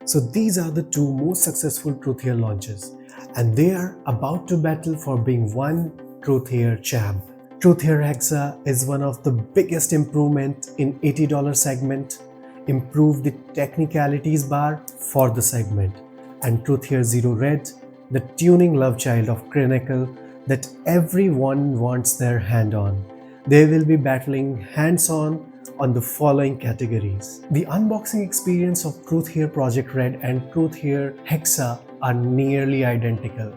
So these are the two most successful Truthear launches, and they are about to battle for being one Truthear champ. Truthear Hexa is one of the biggest improvement in $80 segment, improved the technicalities bar for the segment, and Truthear Zero Red, the tuning love child of Chronicle that everyone wants their hand on. They will be battling hands-on the following categories. The unboxing experience of Truthear Project Red and Truthear Hexa are nearly identical,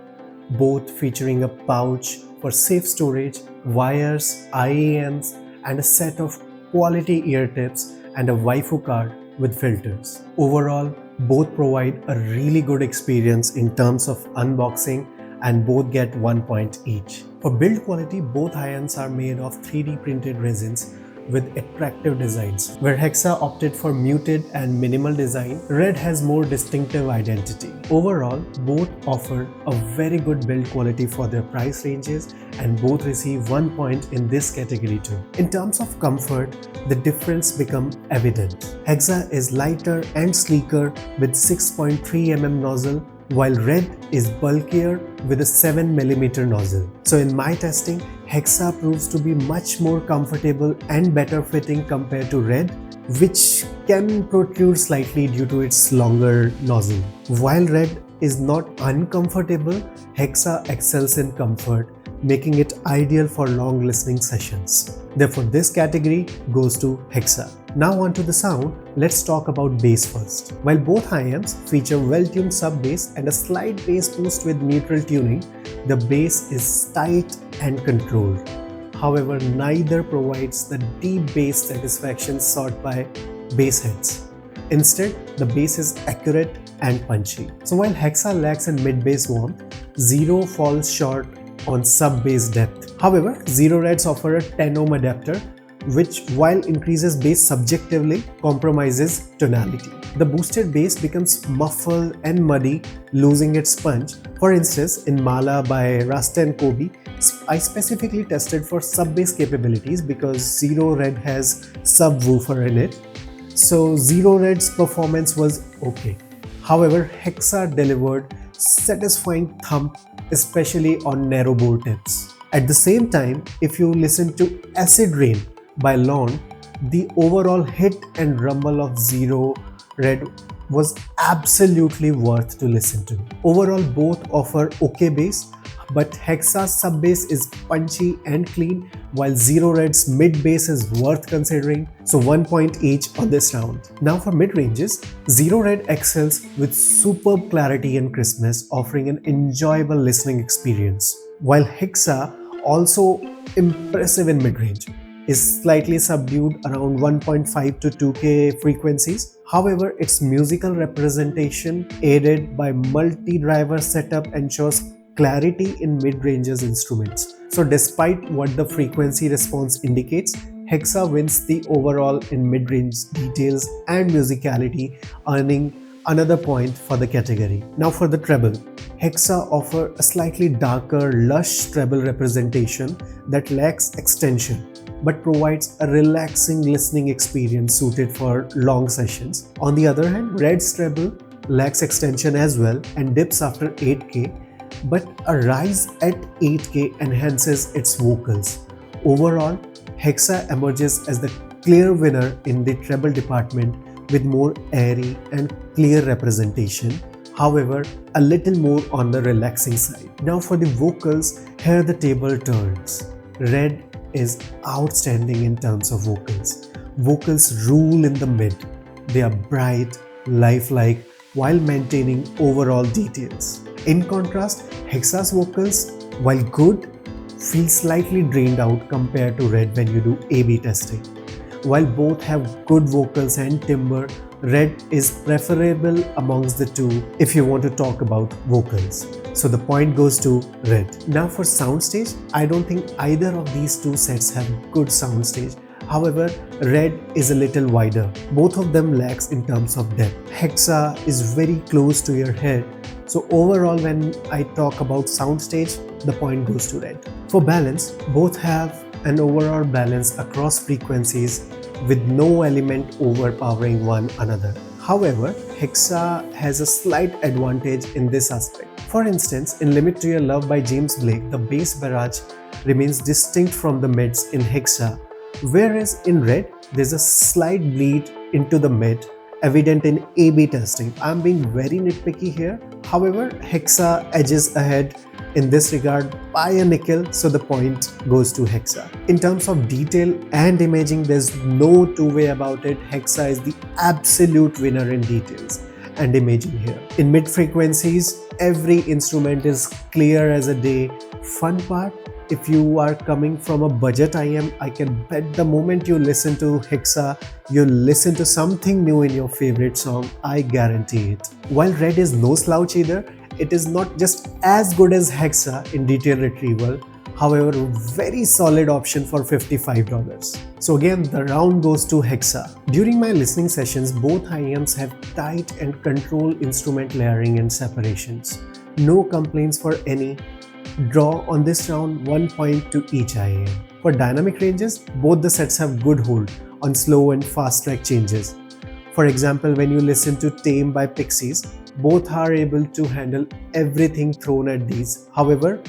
both featuring a pouch for safe storage, wires, IEMs, and a set of quality ear tips and a waifu card with filters. Overall, both provide a really good experience in terms of unboxing and both get 1 point each. For build quality, both IEMs are made of 3D printed resins with attractive designs. Where Hexa opted for muted and minimal design, Red has more distinctive identity. Overall, both offer a very good build quality for their price ranges and both receive 1 point in this category too. In terms of comfort, the difference becomes evident. Hexa is lighter and sleeker with 6.3 mm nozzle, while Red is bulkier with a 7mm nozzle. So in my testing, Hexa proves to be much more comfortable and better fitting compared to Red, which can protrude slightly due to its longer nozzle. While Red is not uncomfortable, Hexa excels in comfort, making it ideal for long listening sessions. Therefore, this category goes to Hexa. Now onto the sound, let's talk about bass first. While both IEMs feature well-tuned sub-bass and a slight bass boost with neutral tuning, the bass is tight and controlled. However, neither provides the deep bass satisfaction sought by bass heads. Instead, the bass is accurate and punchy. So while Hexa lacks in mid-bass warmth, Zero falls short on sub-bass depth. However, Zero Reds offer a 10 ohm adapter, which while increases bass subjectively, compromises tonality. The boosted bass becomes muffled and muddy, losing its punch. For instance, in Mala by Rasta and Kobe, I specifically tested for sub-bass capabilities because Zero Red has subwoofer in it. So Zero Red's performance was okay. However, Hexa delivered satisfying thump, especially on narrow bore tips. At the same time, if you listen to Acid Rain by Lon, the overall hit and rumble of Zero Red was absolutely worth to listen to. Overall, both offer okay bass, but Hexa's sub-bass is punchy and clean, while Zero Red's mid-bass is worth considering, so 1 point each on this round. Now for mid-ranges, Zero Red excels with superb clarity and crispness, offering an enjoyable listening experience, while Hexa, also impressive in mid-range, is slightly subdued around 1.5 to 2K frequencies. However, its musical representation aided by multi-driver setup ensures clarity in mid-ranges instruments. So despite what the frequency response indicates, Hexa wins the overall in mid-range details and musicality, earning another point for the category. Now for the treble. Hexa offers a slightly darker, lush treble representation that lacks extension, but provides a relaxing listening experience suited for long sessions. On the other hand, Red's treble lacks extension as well and dips after 8K, but a rise at 8K enhances its vocals. Overall, Hexa emerges as the clear winner in the treble department with more airy and clear representation. However, a little more on the relaxing side. Now for the vocals, here the table turns. Red is outstanding in terms of vocals. Vocals rule in the mid. They are bright, lifelike, while maintaining overall details. In contrast, Hexa's vocals, while good, feel slightly drained out compared to Red when you do A/B testing. While both have good vocals and timbre, Red is preferable amongst the two if you want to talk about vocals. So the point goes to Red. Now for soundstage, I don't think either of these two sets have good soundstage. However, Red is a little wider. Both of them lacks in terms of depth. Hexa is very close to your head. So overall, when I talk about soundstage, the point goes to Red. For balance, both have an overall balance across frequencies with no element overpowering one another. However, Hexa has a slight advantage in this aspect. For instance, in Limit to Your Love by James Blake, the bass barrage remains distinct from the mids in Hexa, whereas in Red, there's a slight bleed into the mid, evident in A-B testing. I'm being very nitpicky here. However, Hexa edges ahead in this regard by a nickel, so the point goes to Hexa. In terms of detail and imaging, there's no two way about it. Hexa is the absolute winner in details and imaging here. In mid frequencies, every instrument is clear as a day. Fun part, if you are coming from a budget IEM, I can bet the moment you listen to Hexa, you'll listen to something new in your favorite song, I guarantee it. While Red is no slouch either, it is not just as good as Hexa in detail retrieval, however, very solid option for $55. So again, the round goes to Hexa. During my listening sessions, both IEMs have tight and controlled instrument layering and separations. No complaints for any. Draw on this round 1 point to each IEM. For dynamic ranges, both the sets have good hold on slow and fast track changes. For example, when you listen to Tame by Pixies, both are able to handle everything thrown at these. However,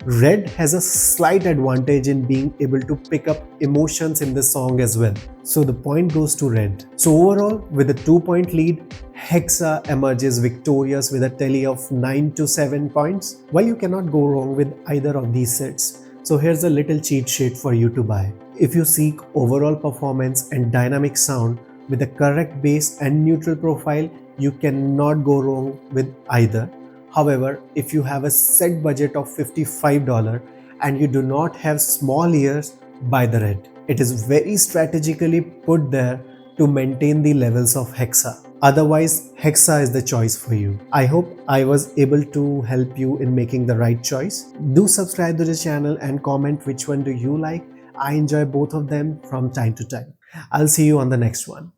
Red has a slight advantage in being able to pick up emotions in the song as well. So the point goes to Red. So overall, with a 2-point lead, Hexa emerges victorious with a tally of 9 to 7 points. While you cannot go wrong with either of these sets, so here's a little cheat sheet for you to buy. If you seek overall performance and dynamic sound with a correct bass and neutral profile, you cannot go wrong with either. However, if you have a set budget of $55 and you do not have small ears, buy the Red. It is very strategically put there to maintain the levels of Hexa. Otherwise, Hexa is the choice for you. I hope I was able to help you in making the right choice. Do subscribe to the channel and comment which one do you like. I enjoy both of them from time to time. I'll see you on the next one.